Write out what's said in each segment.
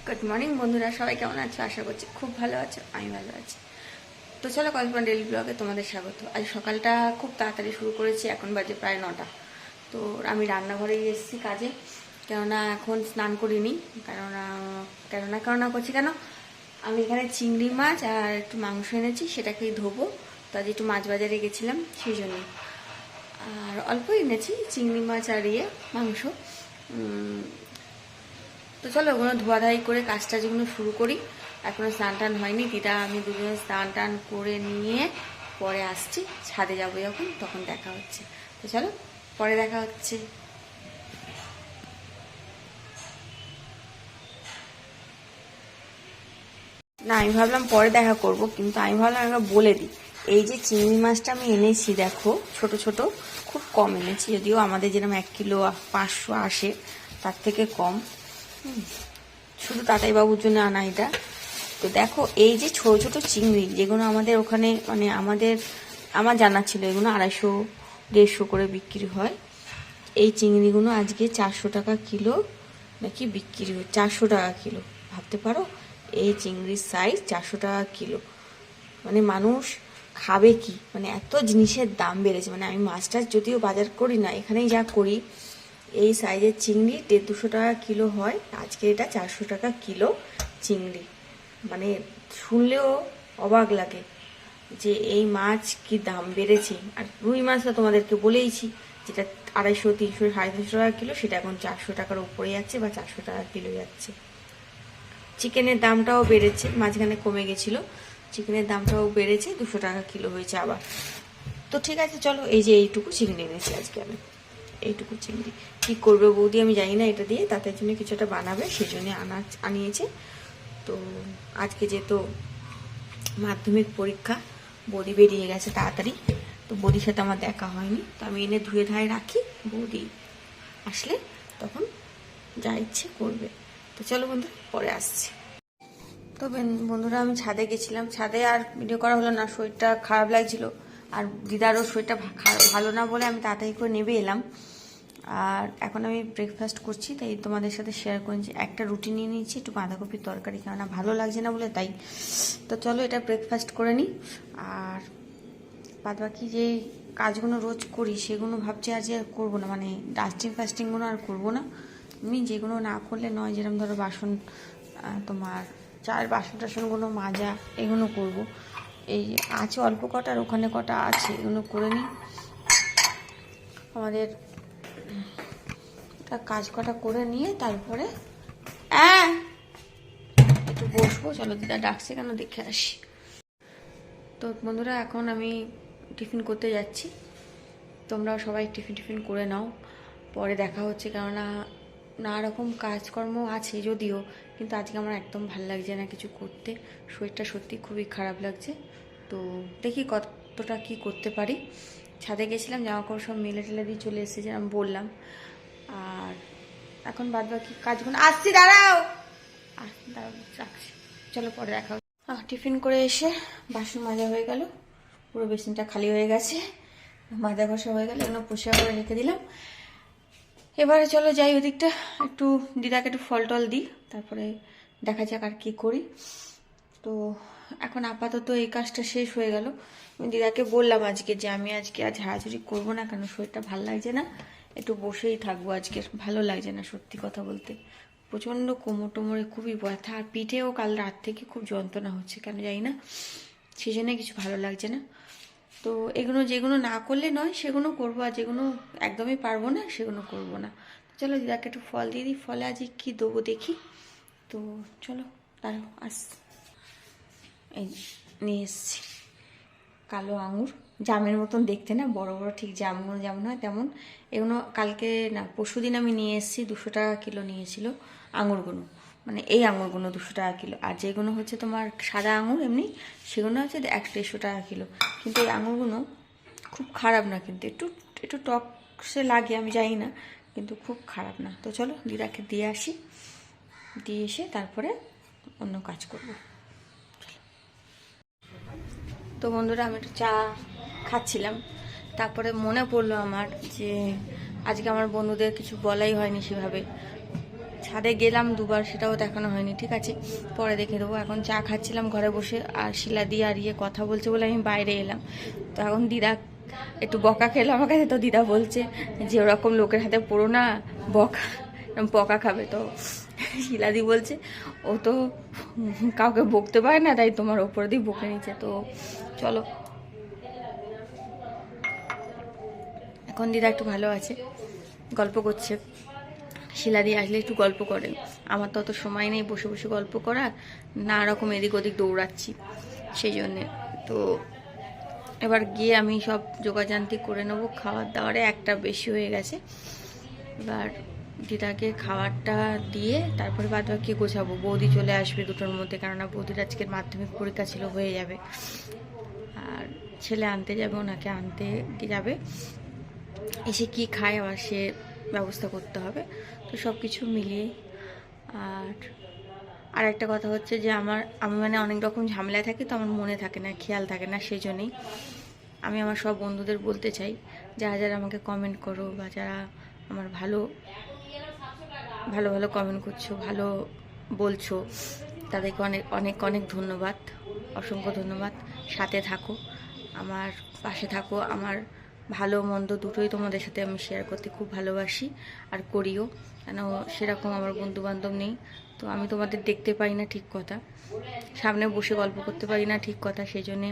Good morning বন্ধুরা, সবাই কেমন আছো? আশা করছি খুব ভালো আছো, আমি ভালো আছি। তো চলো, কল্পনা ডেইলি ব্লগে তোমাদের স্বাগত। আজ সকালটা খুব তাড়াতাড়ি শুরু করেছি, এখন বাজে প্রায় 9টা। তো আমি রান্নাঘরেই এসেছি কাজে, কেননা এখন স্নান করিনি। কেননা করছি কেন, আমি এখানে চিংড়ি মাছ আর একটু মাংস এনেছি, সেটাকেই ধোবো। তো আজ একটু মাছ বাজারে গেছিলাম, সেই জন্যই। আর অল্প এনেছি চিংড়ি মাছ আর মাংস। তো চলো ওগুলো ধোয়াধাই করে কাজটা যেগুলো শুরু করি। এখনো স্নান টান হয়নি, দিদা আমি দুজনে স্নান টান করে নিয়ে পরে আসছি। ছাদে যাবো যখন, তখন দেখা হচ্ছে। তো চলো পরে দেখা হচ্ছে। না, আমি ভাবলাম পরে দেখা করব, কিন্তু আমি ভাবলাম একবার বলে দিই। এই যে চিংড়ি মাছটা আমি এনেছি, দেখো ছোট ছোট, খুব কম এনেছি, যদিও আমাদের যেরকম 1 কিলো 500 আসে, তার থেকে কম। শুধু তাতাই বাবুর জন্য আনা এটা। তো দেখো, এই যে ছোট ছোট চিংড়ি, যেগুলো আমাদের ওখানে মানে আমার জানা ছিল এগুলো 250-150 করে বিক্রি হয়। এই চিংড়িগুলো আজকে 400 টাকা কিলো নাকি বিক্রি হয়। 400 টাকা কিলো, ভাবতে পারো এই চিংড়ির সাইজ 400 টাকা কিলো। মানে মানুষ খাবে কি, মানে এত জিনিসের দাম বেড়েছে। মানে আমি মাছটা যদিও বাজার করি না, এখানেই যা করি, এই সাইজের চিংড়ি 150-200 টাকা কিলো হয়, আজকে এটা 400 টাকা কিলো চিংড়ি। মানে শুনলেও অবাক লাগে যে এই মাছ কি দাম বেড়েছে। আর রুই মাছটা তোমাদেরকে বলেইছি, যেটা 250-300-350 টাকা কিলো, সেটা এখন 400 টাকার উপরে যাচ্ছে বা 400 টাকা কিলো যাচ্ছে। চিকেনের দামটাও বেড়েছে, মাঝখানে কমে গেছিলো, চিকেনের দামটাও বেড়েছে, 200 টাকা কিলো হয়েছে আবার। তো ঠিক আছে, চলো এই যে এইটুকু চিংড়ি এনেছি আজকে আমি। এইটুকু চিংড়ি কী করবে বৌদি আমি জানি না, এটা দিয়ে তাদের জন্য কিছু একটা বানাবে, সেই জন্য আনিয়েছে। তো আজকে যেহেতু মাধ্যমিক পরীক্ষা, বৌদি বেরিয়ে গেছে তাড়াতাড়ি, তো বৌদির সাথে আমার দেখা হয়নি। তো আমি এনে ধুয়ে ধায়ে রাখি, বৌদি আসলে তখন যা ইচ্ছে করবে। তো চলো বন্ধুরা, পরে আসছি। তো বন্ধুরা, আমি ছাদে গেছিলাম, ছাদে আর ভিডিও করা হলো না, শরীরটা খারাপ লাগছিল। আর দিদারও শরীরটা ভালো না বলে আমি তাড়াতাড়ি করে নেমে এলাম। আর এখন আমি ব্রেকফাস্ট করছি, তাই তোমাদের সাথে শেয়ার করেছি। একটা রুটি নিয়ে নিয়েছি, একটু বাঁধাকপির তরকারি, কেননা ভালো লাগছে না বলে, তাই। তো চলো এটা ব্রেকফাস্ট করে নিই। আর বাদ বাকি যে কাজগুলো রোজ করি, সেগুলো ভাবছি আজ আর করবো না, মানে ডাস্টিংগুলো আর করবো না। এমনি যেগুলো না করলে নয়, যেরকম ধরো বাসন, তোমার চায়ের বাসন টাসনগুলো মাজা, এগুলো করব। এই আছে অল্প কটা, আর ওখানে কটা আছে, এগুলো করে নিই। আমাদের কাজ কটা করে নিয়ে তারপরে একটু বসবো। চলো দিদা ডাকছে কেন, দেখে আসি। তো বন্ধুরা, এখন আমি টিফিন করতে যাচ্ছি। তোমরাও সবাই টিফিন করে নাও, পরে দেখা হচ্ছে। কেননা নানা রকম কাজকর্ম আছে যদিও, কিন্তু আজকে আমার একদম ভালো লাগছে না কিছু করতে। শরীরটা সত্যি খুবই খারাপ লাগছে। তো দেখি কতটা কি করতে পারি। ছাদে গেছিলাম, জামা কাপড় সব মেলে টেলে দিয়ে চলে এসেছে, আমি বললাম। আর এখন বাদ বাকি কাজগুলো আসছি, দাঁড়াও রাখছি। চলো পরে দেখা। টিফিন করে এসে বাসন মাজা হয়ে গেল, পুরো বেসিনটা খালি হয়ে গেছে, মাজা ঘষা হয়ে গেল, এগুলো পরিষ্কার করে রেখে দিলাম। এবারে চলো যাই ওদিকটা, একটু দিদাকে একটু ফল টল দিই, তারপরে দেখা যাক আর কি করি। তো এখন আপাতত এই কাজটা শেষ হয়ে গেল। আমি দিদাকে বললাম আজকে যে আমি আজকে আর ঝাড়াঝুড়ি করবো না, কেন শরীরটা ভালো লাগছে না, একটু বসেই থাকবো আজকে, ভালো লাগছে না সত্যি কথা বলতে। প্রচণ্ড কোমরে খুবই ব্যথা, আর পিঠেও কাল রাত থেকে খুব যন্ত্রণা হচ্ছে, কেন জানি না, সেই জন্য কিছু ভালো লাগছে না। তো এগুলো যেগুলো না করলে নয় সেগুলো করবো, আর যেগুলো একদমই পারবো না সেগুলো করবো না। চলো দিদাকে একটু ফল দিয়ে দিই, ফলে আজ কি দেবো দেখি। তো চলো দাঁড়াও, এই নিয়ে এসছি কালো আঙুর, জামের মতন দেখতে, না বড় বড়, ঠিক জামগুলো যেমন হয় তেমন। এগুলো কালকে না পরশুদিন আমি নিয়ে এসেছি, 200 টাকা কিলো নিয়েছিল আঙুরগুলো। মানে এই আঙুরগুলো 200 টাকা কিলো, আর যেগুলো হচ্ছে তোমার সাদা আঙুর এমনি, সেগুলো হচ্ছে 150 টাকা কিলো। কিন্তু এই আঙুরগুলো খুব খারাপ না, কিন্তু একটু একটু টক সে লাগে, আমি জানি না, কিন্তু খুব খারাপ না। তো চলো দিদাকে দিয়ে আসি, দিয়ে এসে তারপরে অন্য কাজ করব। তো বন্ধুরা, আমি একটু চা খাচ্ছিলাম, তারপরে মনে পড়লো আমার যে আজকে আমার বন্ধুদের কিছু বলাই হয়নি সেভাবে। ছাদে গেলাম দুবার, সেটাও দেখানো হয়নি, ঠিক আছে পরে দেখে দেবো। এখন চা খাচ্ছিলাম ঘরে বসে, আর শিলা দিয়ে আর কথা বলছে বলে আমি বাইরে এলাম। তো এখন দিদা একটু বকা খেলো আমার কাছে, তো দিদা বলছে যে ওরকম লোকের হাতে পড়ো না, বকা খাবে। তো শিলাদি বলছে ও তো কাউকে বকতে পারে না, তাই তোমার ওপর দিয়ে বকে নিচ্ছে। তো চলো, এখন দিদা একটু ভালো আছে, গল্প করছে। শিলাদি আসলে একটু গল্প করে, আমার তো অত সময় নেই বসে বসে গল্প করার, না রকম এদিক ওদিক দৌড়াচ্ছি সেই জন্যে। তো এবার গিয়ে আমি সব যোগাযান্তি করে নেবো, খাবার দাবারে একটা বেশি হয়ে গেছে। এবার দিদাকে খাবারটা দিয়ে তারপরে বাদ বাকি গোছাবো। বৌদি চলে আসবে দুটোর মধ্যে, কেননা বৌদির আজকের মাধ্যমিক পরীক্ষা ছিল, হয়ে যাবে। আর ছেলে আনতে যাবে, ওনাকে আনতে যাবে, এসে কি খায় আবার সে ব্যবস্থা করতে হবে। তো সব কিছু মিলিয়ে আর একটা কথা হচ্ছে যে আমি মানে অনেক রকম ঝামেলায় থাকি, তো আমার মনে থাকে না, খেয়াল থাকে না। সেই জন্যই আমি আমার সব বন্ধুদের বলতে চাই, যারা যারা আমাকে কমেন্ট করো বা যারা আমার ভালো ভালো ভালো কমেন্ট করছো, ভালো বলছো, তাদেরকে অনেক অনেক অনেক ধন্যবাদ, অসংখ্য ধন্যবাদ। সাথে থাকো, আমার পাশে থাকো, আমার ভালো মন্দ দুটোই তোমাদের সাথে আমি শেয়ার করতে খুব ভালোবাসি আর করিও। কেন সেরকম আমার বন্ধুবান্ধব নেই, তো আমি তোমাদের দেখতে পাই না, ঠিক কথা, সামনে বসে গল্প করতে পারি না, ঠিক কথা। সেই জন্যে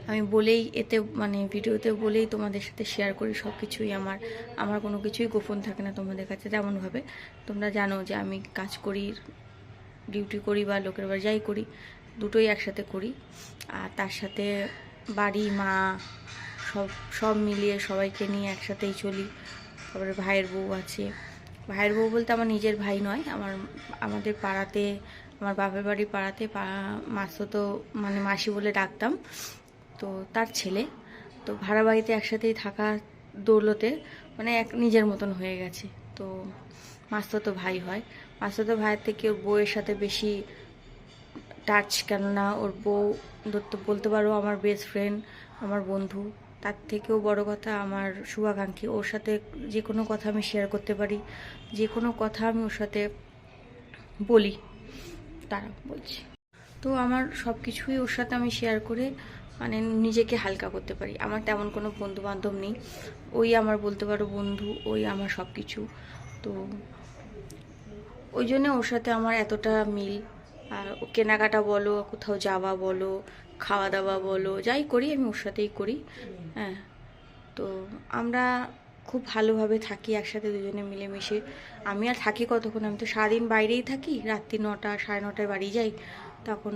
আমি বলেই এতে মানে ভিডিওতে বলেই তোমাদের সাথে শেয়ার করি সব কিছুই। আমার কোনো কিছুই গোপন থাকে না তোমাদের কাছে। তেমনভাবে তোমরা জানো যে আমি কাজ করি, ডিউটি করি বা লোকের বাড়ি যাই করি, দুটোই একসাথে করি। আর তার সাথে বাড়ি, মা, সব মিলিয়ে সবাইকে নিয়ে একসাথেই চলি। তারপরে ভাইয়ের বউ আছে, ভাইয়ের বউ বলতে আমার নিজের ভাই নয়, আমাদের পাড়াতে, আমার বাপের বাড়ির পাড়াতে মাসতো মানে মাসি বলে ডাকতাম, তো তার ছেলে। তো ভাড়া বাড়িতে একসাথেই থাকার দৌলতে মানে এক নিজের মতন হয়ে গেছে। তো মাসতো ভাই হয়, মাসতো ভাইয়ের থেকে ওর বউয়ের সাথে বেশি টাচ, কেননা ওর বউ ধরতে বলতে পারো আমার বেস্ট ফ্রেন্ড, আমার বন্ধু। তার থেকেও বড় কথা আমার শুভাকাঙ্ক্ষী। ওর সাথে যে কোনো কথা আমি শেয়ার করতে পারি, যে কোনো কথা আমি ওর সাথে বলি, তারা বলছি। তো আমার সব কিছুই ওর সাথে আমি শেয়ার করে মানে নিজেকে হালকা করতে পারি। আমার তেমন কোনো বন্ধু বান্ধব নেই, ওই আমার বলতে পারো বন্ধু, ওই আমার সব কিছু। তো ওই জন্য ওর সাথে আমার এতটা মিল। আর কেনাকাটা বলো, কোথাও যাওয়া বলো, খাওয়া দাওয়া বলো, যাই করি আমি ওর সাথেই করি। হ্যাঁ, তো আমরা খুব ভালোভাবে থাকি একসাথে দুজনে মিলেমিশে। আমি আর থাকি কতক্ষণ, আমি তো সারাদিন বাইরেই থাকি, রাত্রি 9টা 9:30 বাড়ি যাই, তখন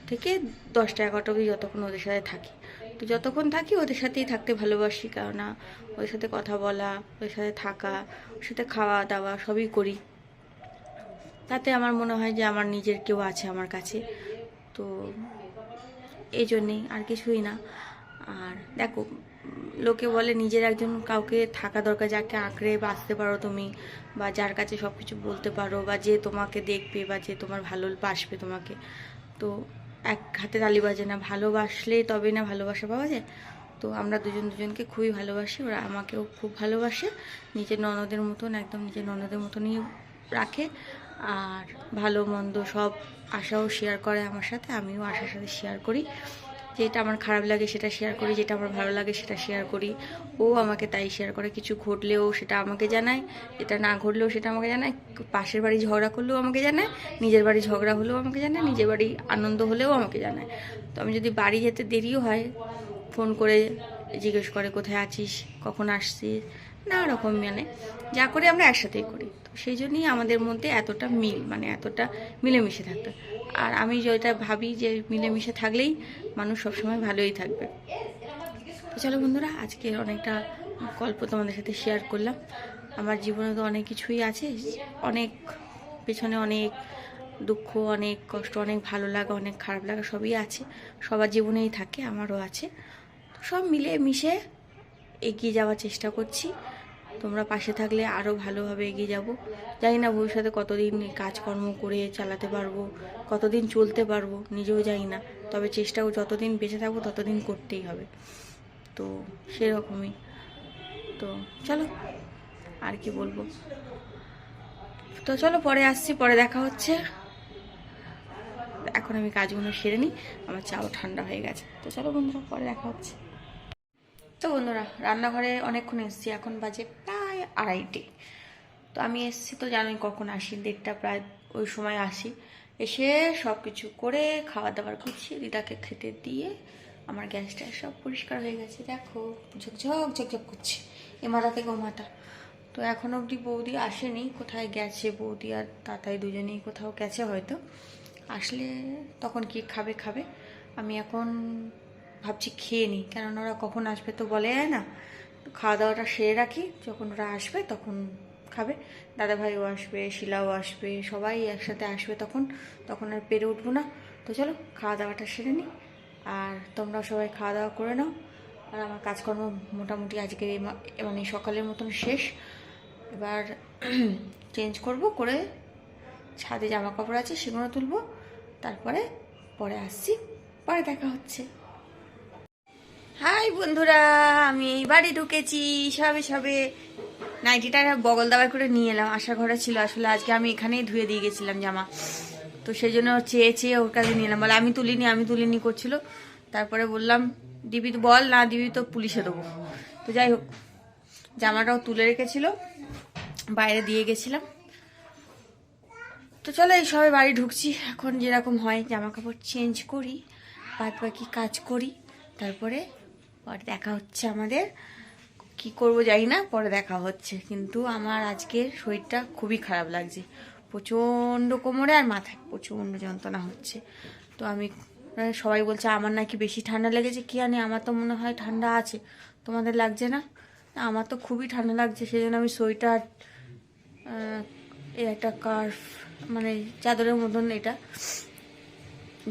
থেকে 10টা 11টা অবধি যতক্ষণ ওদের সাথে থাকি। তো যতক্ষণ থাকি ওদের সাথেই থাকতে ভালোবাসি, কেননা ওদের সাথে কথা বলা, ওদের সাথে থাকা, ওদের সাথে খাওয়া দাওয়া সবই করি। তাতে আমার মনে হয় যে আমার নিজের কেউ আছে আমার কাছে, তো এই জন্যেই, আর কিছুই না। আর দেখো, লোকে বলে নিজের একজন কাউকে থাকা দরকার, যাকে আঁকড়ে বাঁচতে পারো তুমি, বা যার কাছে সব কিছু বলতে পারো, বা যে তোমাকে দেখবে, বা যে তোমার ভালোবাসবে তোমাকে। তো এক হাতে তালি বাজে না, ভালোবাসলে তবে না ভালোবাসা পাওয়া যায়। তো আমরা দুজন দুজনকে খুবই ভালোবাসি, ওরা আমাকেও খুব ভালোবাসে, নিজের ননদের মতন, একদম নিজের ননদের মতনই রাখে। আর ভালো মন্দ সব আশাও শেয়ার করে আমার সাথে, আমিও আশার সাথে শেয়ার করি। যেটা আমার খারাপ লাগে সেটা শেয়ার করি, যেটা আমার ভালো লাগে সেটা শেয়ার করি। ও আমাকে তাই শেয়ার করে, কিছু ঘটলেও সেটা আমাকে জানায়, যেটা না ঘটলেও সেটা আমাকে জানায়। পাশের বাড়ি ঝগড়া করলেও আমাকে জানায়, নিজের বাড়ি ঝগড়া হলেও আমাকে জানায়, নিজের বাড়ি আনন্দ হলেও আমাকে জানায়। তো আমি যদি বাড়ি যেতে দেরিও হয়, ফোন করে জিজ্ঞেস করে কোথায় আছিস, কখন আসছিস, নানা রকম, মানে যা করে আমরা একসাথেই করি। তো সেই জন্যই আমাদের মধ্যে এতটা মিল, মানে এতটা মিলেমিশে থাকতে। আর আমি যেটা ভাবি যে মিলেমিশে থাকলেই মানুষ সবসময় ভালোই থাকবে। তো চলো বন্ধুরা, আজকে অনেকটা গল্প তোমাদের সাথে শেয়ার করলাম। আমার জীবনে তো অনেক কিছুই আছে, অনেক পেছনে অনেক দুঃখ, অনেক কষ্ট, অনেক ভালো লাগা, অনেক খারাপ লাগা, সবই আছে, সবার জীবনেই থাকে, আমারও আছে। সব মিলে মিশে এগিয়ে যাওয়ার চেষ্টা করছি। তোমরা পাশে থাকলে আরও ভালোভাবে এগিয়ে যাব। জানি না ভবিষ্যতে কতদিন কাজকর্ম করে চালাতে পারবো, কতদিন চলতে পারবো নিজেও জানি না, তবে চেষ্টাও যতদিন বেঁচে থাকবো ততদিন করতেই হবে। তো সেরকমই। তো চলো, আর কি বলবো, তো চলো পরে আসছি, পরে দেখা হচ্ছে। এখন আমি কাজগুলো সেরে নিই, আমার চাও ঠান্ডা হয়ে গেছে। তো চলো বন্ধুরা, পরে দেখা হচ্ছে। তো বন্ধুরা, রান্নাঘরে অনেকক্ষণ এসেছি, এখন বাজে প্রায় 2:30। তো আমি এসেছি তো জানোই কখন আসি, 1:30 প্রায় ওই সময় আসি। এসে সব কিছু করে খাওয়া দাওয়ার গুছিয়ে দিদাকে খেতে দিয়ে আমার গ্যাসটা সব পরিষ্কার হয়ে গেছে। দেখো ঝকঝক ঝকঝক করছে এ মাথা থেকে ও মাথা। তো এখনো অবধি বৌদি আসেনি, কোথায় গেছে বৌদি আর তাতাই দুজনেই কোথাও গেছে হয়তো। আসলে তখন কি খাবে খাবে। আমি এখন ভাবছি খেয়ে নিই, কেননা ওরা কখন আসবে তো বলে যায় না। তো খাওয়া দাওয়াটা সেরে রাখি, যখন ওরা আসবে তখন খাবে। দাদাভাইও আসবে, শিলাও আসবে, সবাই একসাথে আসবে তখন তখন আর পেরে উঠবো না। তো চলো খাওয়া দাওয়াটা সেরে নিই, আর তোমরা সবাই খাওয়া দাওয়া করে নাও। আর আমার কাজকর্ম মোটামুটি আজকে মানে সকালের মতন শেষ। এবার চেঞ্জ করব, করে ছাদে জামা কাপড় আছে সেগুলো তুলবো, তারপরে পরে আসছি, পরে দেখা হচ্ছে। হাই বন্ধুরা, আমি এই বাড়ি ঢুকেছি সবে সবে। নাইটিটা বগল দাবার করে নিয়ে এলাম, আশা ঘরে ছিল আসলে, আজকে আমি এখানেই ধুয়ে দিয়ে গেছিলাম জামা। তো সেই জন্য চেয়ে চেয়ে ওর কাছে নিয়ে এলাম, বলে আমি তুলিনি করছিল। তারপরে বললাম দিবি তো বল, না দিবি তো পুলিশে দেবো। তো যাই হোক, জামাটাও তুলে রেখেছিল, বাইরে দিয়ে গেছিলাম। তো চলো এই সবে বাড়ি ঢুকছি, এখন যেরকম হয় জামা কাপড় চেঞ্জ করি, বাদ বাকি কাজ করি, তারপরে পরে দেখা হচ্ছে আমাদের। কি করব জানি না, পরে দেখা হচ্ছে। কিন্তু আমার আজকের শরীরটা খুবই খারাপ লাগছে, প্রচণ্ড কোমরে আর মাথায় প্রচণ্ড যন্ত্রণা হচ্ছে। তো আমি সবাই বলছে আমার নাকি বেশি ঠান্ডা লেগেছে, কি জানি, আমার তো মনে হয় ঠান্ডা আছে, তোমাদের লাগছে না? আমার তো খুবই ঠান্ডা লাগছে, সেই জন্য আমি সোয়েটার, এই একটা কার্ফ মানে চাদরের মতন এটা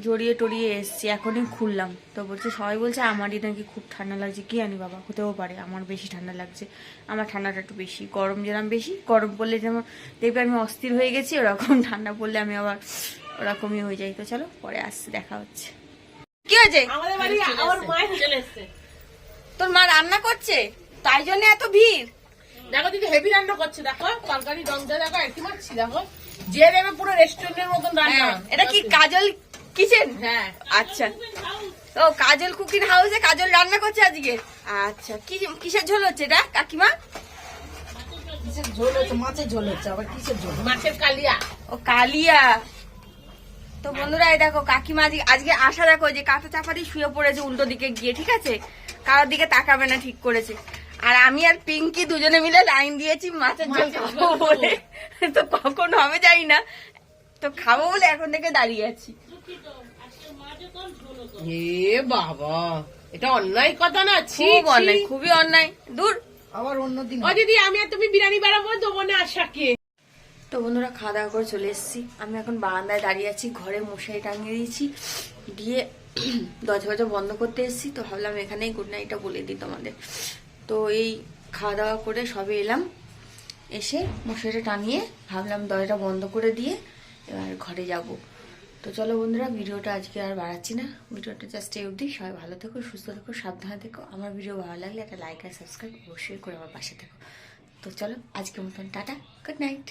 জড়িয়ে টড়িয়ে এসছি, এখনই খুললাম। তো বলছে, সবাই বলছে আমারই নাকি খুব ঠান্ডা লাগছে, কি জানি বাবা, হতেও পারে আমার বেশি ঠান্ডা লাগছে। আমার ঠান্ডাটা একটু বেশি, গরম যেরকম বেশি, গরম পড়লে যেমন দেখবে আমি অস্থির হয়ে গেছি, ওরকম ঠান্ডা পড়লে আমি আবার ওরকমই হয়ে যাই। তো চলো পরে আসছি, দেখা হচ্ছে। কি হয়েছে? তোর মা রান্না করছে, তাই জন্য এত ভিড়। দেখো দিদি হেভি রান্না করছে, দেখো তরকারি রং দিয়ে দেখো একই মারছি, দেখো যে দেবে পুরো রেস্টুরেন্টের মতন রান্না। এটা কি কাজল কিচেন? হ্যাঁ আচ্ছা, তো কাজল কুকিং হাউসে কাজল রান্না করছে আজকে। আচ্ছা, কিসের ঝোল হচ্ছে এটা কাকিমা? কিসের ঝোল হচ্ছে? মাছের ঝোল হচ্ছে। আবার কিসের ঝোল? মাছের কালিয়া। ও কালিয়া। তো বন্ধুরা এই দেখো কাকিমা আজকে আসা, দেখো যে কাঁথা চাপা দিয়ে শুয়ে পড়েছে উল্টো দিকে গিয়ে, ঠিক আছে, কারোর দিকে তাকাবে না, ঠিক করেছে। আর আমি আর পিঙ্কি দুজনে মিলে লাইন দিয়েছি মাছের ঝোল খাবো বলে। তো কখন হবে জানি না, তো খাবো বলে এখন থেকে দাঁড়িয়ে আছি। এ বাবা, এটা অন্যায় কথা না? খুব অন্যায়, খুবই অন্যায়, দূর। আবার অন্যদিন ও দিদি আমি আর তুমি বিরিয়ানি বানাবো দেবো না আশাকে। তো বন্ধুরা খাওয়া দাওয়া করে চলে এসেছি, আমি এখন বারান্দায় দাঁড়িয়ে আছি, ঘরে মশারি টাঙিয়ে দিয়েছি, দিয়ে দরজা বন্ধ করতে এসেছি। তো ভাবলাম এখানেই গুড নাইটটা বলে দিই তোমাদের। তো এই খাওয়া দাওয়া করে সবে এলাম, এসে মশারিটা টাঙিয়ে ভাবলাম দরজাটা বন্ধ করে দিয়ে এবার ঘরে যাব। তো চলো বন্ধুরা, ভিডিওটা আজকে আর বাড়াচ্ছি না, ভিডিওটা জাস্ট এই অবধি। সবাই ভালো থেকো, সুস্থ থেকো, সাবধানে থেকো। আমার ভিডিও ভালো লাগলে একটা লাইক আর সাবস্ক্রাইব অবশ্যই করে আমার পাশে থেকো। তো চলো আজকের মতন টাটা, গুড নাইট।